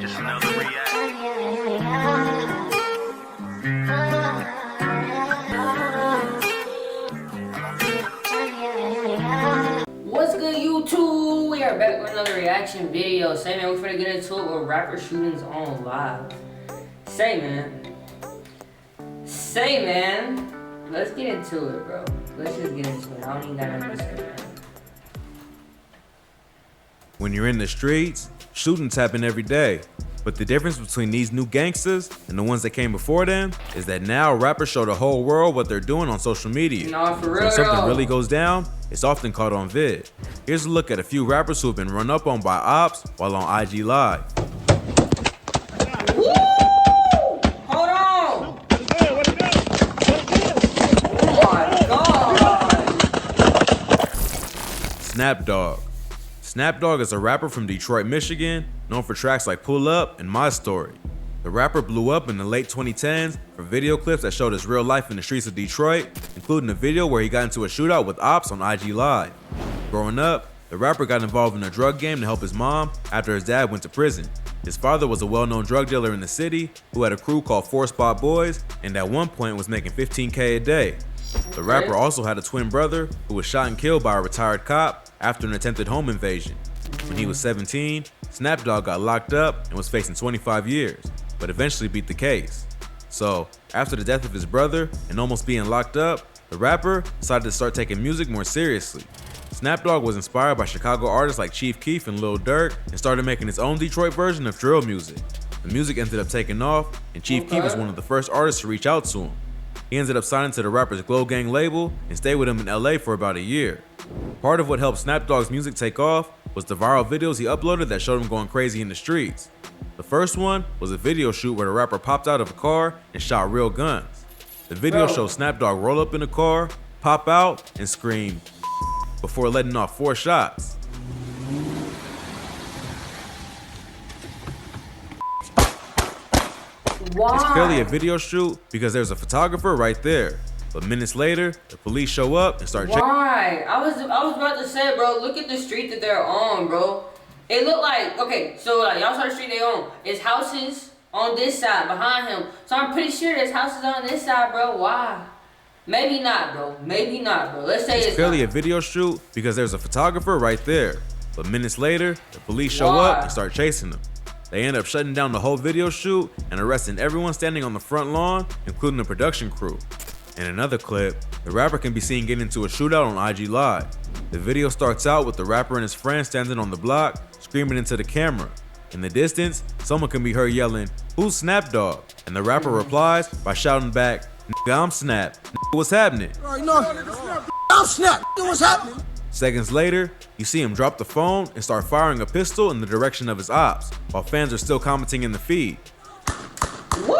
Just another reaction. What's good, YouTube? We are back with another reaction video. Say, man, we're finna get into it with rapper shootings on live. Say, man. Let's get into it, bro. Let's just get into it. I don't even got nothing to say, man. When you're in the streets, shootings happen every day. But the difference between these new gangsters and the ones that came before them is that now rappers show the whole world what they're doing on social media. No, for So real, when something though. really goes down, it's often caught on vid. Here's a look at a few rappers who have been run up on by ops while on IG Live. Woo! Hold on! Oh my God! Snap Dogg. Snap Dogg is a rapper from Detroit, Michigan, known for tracks like Pull Up and My Story. The rapper blew up in the late 2010s for video clips that showed his real life in the streets of Detroit, including a video where he got into a shootout with ops on IG Live. Growing up, the rapper got involved in a drug game to help his mom after his dad went to prison. His father was a well-known drug dealer in the city who had a crew called 4 Spot Boys and at one point was making $15K a day. The rapper also had a twin brother who was shot and killed by a retired cop after an attempted home invasion. When he was 17, Snap Dogg got locked up and was facing 25 years, but eventually beat the case. So, after the death of his brother and almost being locked up, the rapper decided to start taking music more seriously. Snap Dogg was inspired by Chicago artists like Chief Keef and Lil Durk and started making his own Detroit version of drill music. The music ended up taking off, and Chief Keef was one of the first artists to reach out to him. He ended up signing to the rapper's Glow Gang label and stayed with him in LA for about a year. Part of what helped Snap Dogg's music take off was the viral videos he uploaded that showed him going crazy in the streets. The first one was a video shoot where the rapper popped out of a car and shot real guns. The video shows Snap Dogg roll up in the car, pop out, and scream before letting off 4 shots. Why? It's clearly a video shoot because there's a photographer right there. But minutes later, the police show up and start checking. Why? I was about to say, bro, look at the street that they're on, bro. It looked like, okay, so like y'all saw the street they on. It's houses on this side behind him. So I'm pretty sure there's houses on this side, bro. Why? Maybe not, bro. Maybe not, bro. Let's say It's it's clearly not. a video shoot because there's a photographer right there. But minutes later, the police show Why? up and start chasing them. They end up shutting down the whole video shoot and arresting everyone standing on the front lawn, including the production crew. In another clip, the rapper can be seen getting into a shootout on IG Live. The video starts out with the rapper and his friend standing on the block, screaming into the camera. In the distance, someone can be heard yelling, "Who's Snap Dogg?" And the rapper replies by shouting back, "Nigga, I'm Snap. Nigga, what's happening?" I'm Snap. What's happening? Seconds later, you see him drop the phone and start firing a pistol in the direction of his ops, while fans are still commenting in the feed. Woo!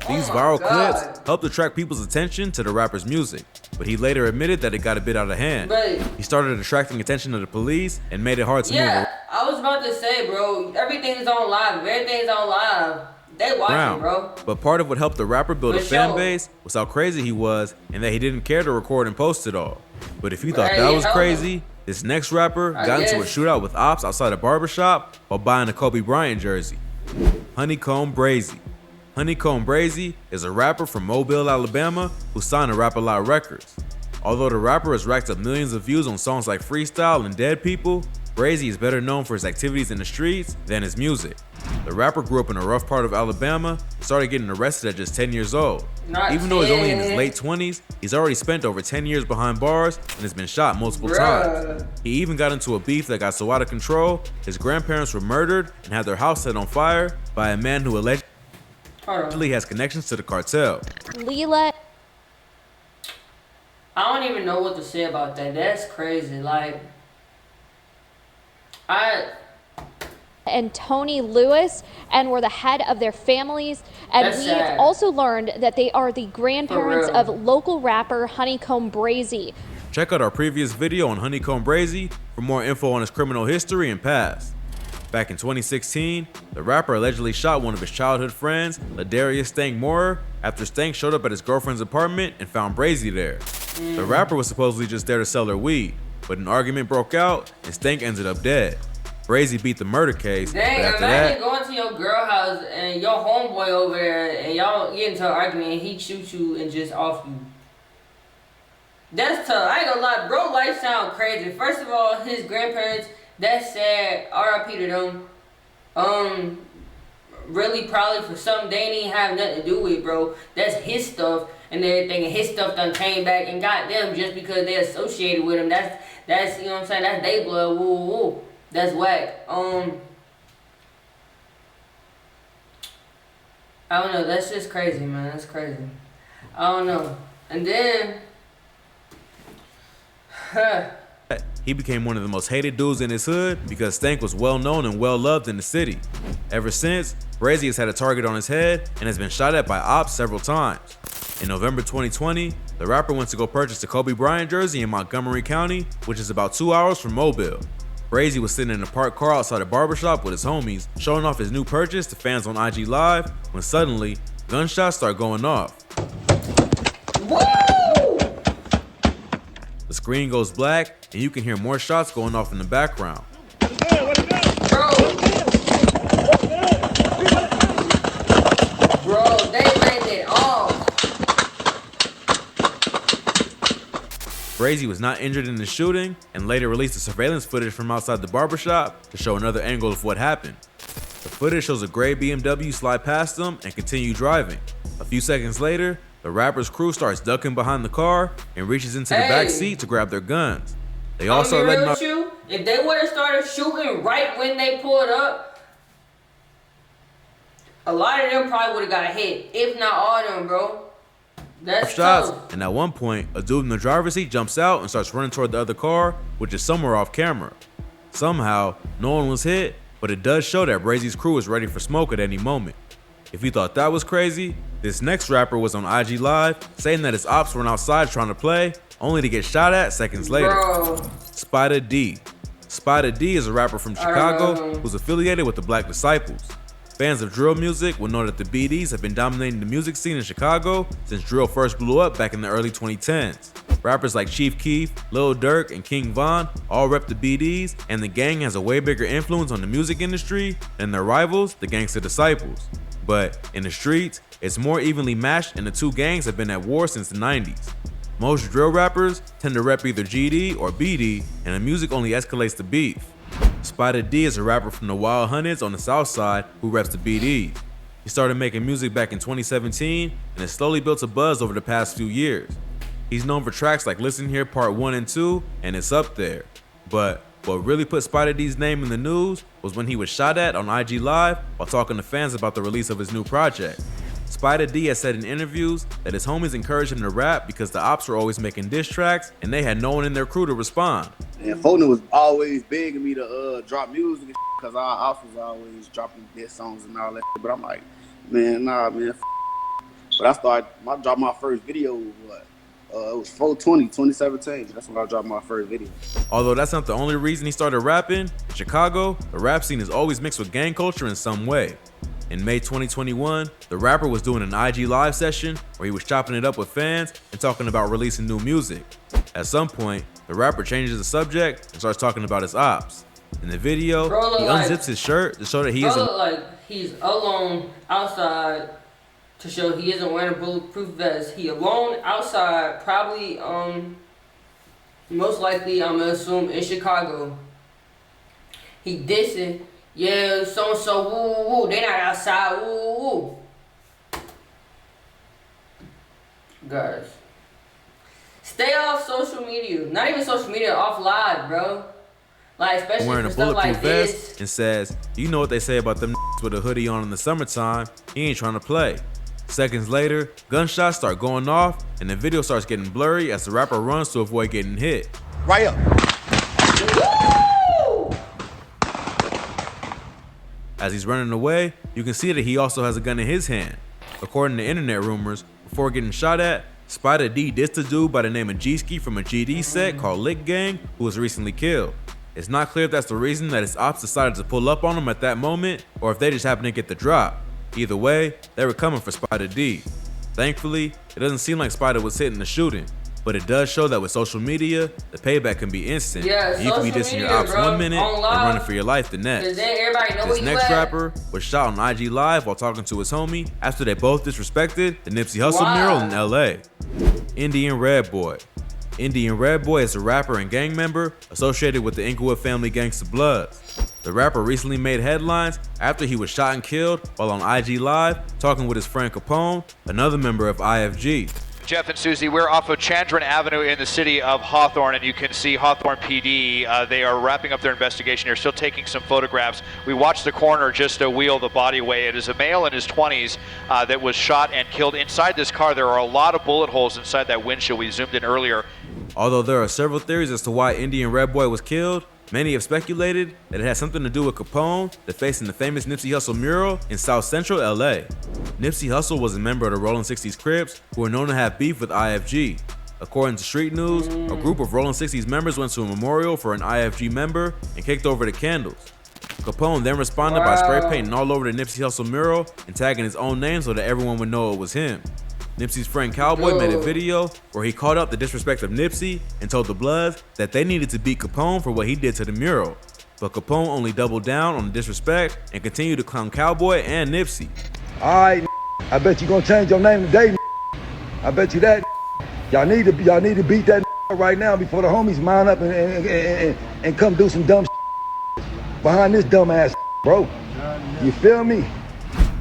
These Oh my viral God. clips helped attract people's attention to the rapper's music, but he later admitted that it got a bit out of hand. But He started attracting attention to the police and made it hard to yeah, move I was about to say, bro, everything is on live. If everything's on live, they watching, around. bro. But part of what helped the rapper build a For fan sure. base was how crazy he was and that he didn't care to record and post it all. But if you thought Right, that yeah, was hell crazy, this next rapper I got into a guess. shootout with ops outside a barbershop while buying a Kobe Bryant jersey. Honeycomb Brazy. Honeycomb Brazy is a rapper from Mobile, Alabama who signed to Rap A Lot Records. Although the rapper has racked up millions of views on songs like Freestyle and Dead People, Brazy is better known for his activities in the streets than his music. The rapper grew up in a rough part of Alabama and started getting arrested at just 10 years old. Not Even though he's only in his 10. late 20s, he's already spent over 10 years behind bars and has been shot multiple Bruh. times. He even got into a beef that got so out of control, his grandparents were murdered and had their house set on fire by a man who allegedly Hold on. has connections to the cartel. Leela I don't even know what to say about that. That's crazy. Like, and Tony Lewis and were the head of their families. And That's we've sad. also learned that they are the grandparents real. of local rapper Honeycomb Brazy. Check out our previous video on Honeycomb Brazy for more info on his criminal history and past. Back in 2016, the rapper allegedly shot one of his childhood friends, Ladarius Stank Moorer, after Stank showed up at his girlfriend's apartment and found Brazy there. The rapper was supposedly just there to sell her weed, but an argument broke out and Stank ended up dead. Brazy beat the murder case, Dang, but after imagine that, going to your girl house and your homeboy over there and y'all get into an argument and he shoot you and just off you. That's tough. I ain't gonna lie, bro, life sound crazy. First of all, his grandparents, that's sad. R.I.P. to them. Really probably for something they didn't have nothing to do with, bro. That's his stuff and everything, and his stuff done came back and got them just because they associated with him. That's you know what I'm saying, that's they blood. Woo woo woo. That's whack. I don't know. That's just crazy, man. That's crazy. I don't know. And then, he became one of the most hated dudes in his hood because Stank was well known and well loved in the city. Ever since, Brazy has had a target on his head and has been shot at by ops several times. In November 2020, the rapper went to go purchase a Kobe Bryant jersey in Montgomery County, which is about 2 hours from Mobile. Brazy was sitting in a parked car outside a barbershop with his homies, showing off his new purchase to fans on IG Live, when suddenly, gunshots start going off. woo! The screen goes black, and you can hear more shots going off in the background. Bro, they landed off. Brazy was not injured in the shooting, and later released the surveillance footage from outside the barbershop to show another angle of what happened. The footage shows a gray BMW slide past them and continue driving. A few seconds later, the rapper's crew starts ducking behind the car and reaches into the back seat to grab their guns. They all start letting off. If they would have started shooting right when they pulled up, a lot of them probably would have got hit, if not all of them, bro. That's shots, tough. and at one point, a dude in the driver's seat jumps out and starts running toward the other car, which is somewhere off camera. Somehow, no one was hit, but it does show that Brazy's crew is ready for smoke at any moment. If you thought that was crazy, this next rapper was on IG Live saying that his ops were outside trying to play, only to get shot at seconds later. Bro. Spider D. Spider D is a rapper from Chicago who's affiliated with the Black Disciples. Fans of drill music will know that the BDs have been dominating the music scene in Chicago since drill first blew up back in the early 2010s. Rappers like Chief Keef, Lil Durk, and King Von all rep the BDs, and the gang has a way bigger influence on the music industry than their rivals, the Gangsta Disciples. But in the streets, it's more evenly matched, and the two gangs have been at war since the 90s. Most drill rappers tend to rep either GD or BD, and the music only escalates the beef. Spider D is a rapper from the Wild Hundreds on the south side who reps the BDs. He started making music back in 2017 and has slowly built a buzz over the past few years. He's known for tracks like Listen Here Part 1 and 2, and It's Up There. But what really put Spider D's name in the news was when he was shot at on IG Live while talking to fans about the release of his new project. Spider D has said in interviews that his homies encouraged him to rap because the ops were always making diss tracks and they had no one in their crew to respond. And Foden was always begging me to drop music and because our ops was always dropping diss songs and all that. But I'm like, man, nah, man. But I dropped my first video, it was 4/20, 2017. That's when I dropped my first video. Although that's not the only reason he started rapping, in Chicago, the rap scene is always mixed with gang culture in some way. In May 2021, the rapper was doing an IG Live session where he was chopping it up with fans and talking about releasing new music. At some point, the rapper changes the subject and starts talking about his ops. In the video, he unzips his shirt to show that he isn't. Look like he's alone outside to show he isn't wearing a bulletproof vest. He alone outside, probably most likely I'm gonna assume in Chicago. He dissing, yeah, so and so, woo woo woo. They not outside, woo woo woo. Guys, stay off social media. Not even social media, off live, bro. Like, especially wearing a for stuff bulletproof like vest this. and says, you know what they say about them with a hoodie on in the summertime, he ain't trying to play. Seconds later, gunshots start going off and the video starts getting blurry as the rapper runs to avoid getting hit. Right up. Woo! As he's running away, you can see that he also has a gun in his hand. According to internet rumors, before getting shot at, Spider D dissed a dude by the name of G-Ski from a GD set called Lick Gang who was recently killed. It's not clear if that's the reason that his ops decided to pull up on him at that moment or if they just happened to get the drop. Either way, they were coming for Spider D. Thankfully, it doesn't seem like Spider was hitting the shooting. But it does show that with social media, the payback can be instant. Yeah, and you can be social dissing your media, ops bro, 1 minute on and live. running for your life the next. Cause then everybody know This where you next at. rapper was shot on IG Live while talking to his homie after they both disrespected the Nipsey Hussle Wow. mural in LA. Indian Red Boy. Indian Red Boy is a rapper and gang member associated with the Inglewood family Gangsta Bloods. The rapper recently made headlines after he was shot and killed while on IG Live talking with his friend Capone, another member of IFG. Jeff and Susie, we're off of Chandran Avenue in the city of Hawthorne, and you can see Hawthorne PD. They are wrapping up their investigation. They're still taking some photographs. We watched the coroner just wheel the body away. It is a male in his 20s that was shot and killed. Inside this car, there are a lot of bullet holes inside that windshield. We zoomed in earlier. Although there are several theories as to why Indian Red Boy was killed, many have speculated that it had something to do with Capone defacing the famous Nipsey Hussle mural in South Central LA. Nipsey Hussle was a member of the Rolling 60s Crips who were known to have beef with IFG. According to Street News, a group of Rolling 60s members went to a memorial for an IFG member and kicked over the candles. Capone then responded by spray painting all over the Nipsey Hussle mural and tagging his own name so that everyone would know it was him. Nipsey's friend Cowboy made a video where he called out the disrespect of Nipsey and told the Bloods that they needed to beat Capone for what he did to the mural. But Capone only doubled down on the disrespect and continued to clown Cowboy and Nipsey. Alright, I bet you gonna change your name today. I bet you that. Y'all need to beat that right now before the homies mount up and come do some dumb behind this dumb ass, bro. You feel me?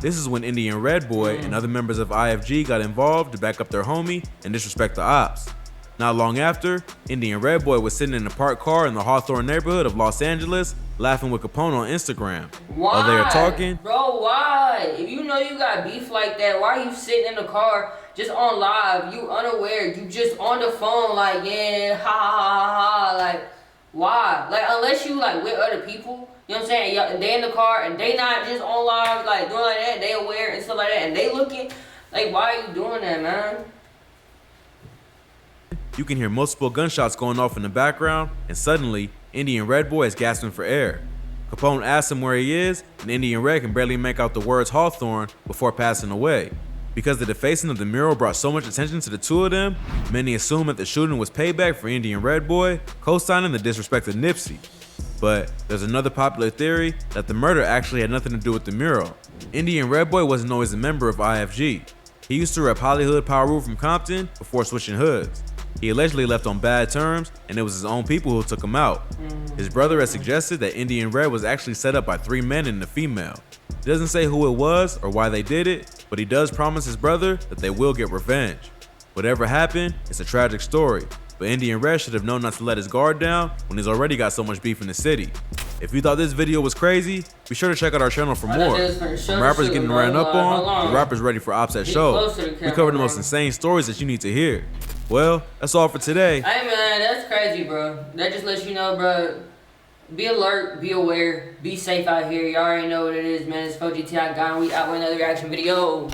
This is when Indian Red Boy and other members of IFG got involved to back up their homie and disrespect the ops. Not long after, Indian Red Boy was sitting in a parked car in the Hawthorne neighborhood of Los Angeles laughing with Capone on Instagram. Why? While they are talking, Bro, why? If you know you got beef like that, why are you sitting in the car just on live? You unaware. You just on the phone like, yeah, ha ha ha ha. Like, why? Like, unless you like with other people, you know what I'm saying? Y'all, they in the car and they not just on live like doing like that. They aware and stuff like that, and they looking like, why are you doing that, man? you can hear multiple gunshots going off in the background, and suddenly, Indian Red Boy is gasping for air. Capone asks him where he is, and Indian Red can barely make out the words Hawthorne before passing away. Because the defacing of the mural brought so much attention to the two of them, many assume that the shooting was payback for Indian Red Boy, co-signing the disrespect of Nipsey. But there's another popular theory that the murder actually had nothing to do with the mural. Indian Red Boy wasn't always a member of IFG. He used to rep Hollywood Power Rule from Compton before switching hoods. He allegedly left on bad terms, and it was his own people who took him out. His brother has suggested that Indian Red was actually set up by 3 men and a female. He doesn't say who it was or why they did it, but he does promise his brother that they will get revenge. Whatever happened, it's a tragic story, but Indian Red should have known not to let his guard down when he's already got so much beef in the city. If you thought this video was crazy, be sure to check out our channel for more. From rappers getting ran up on, to rappers ready for ops at shows. We cover the most insane stories that you need to hear. Well, that's all for today. Hey man, that's crazy, bro. That just lets you know, bro. Be alert, be aware, be safe out here. You already know what it is, man. It's 4GTI Gone. We out with another reaction video.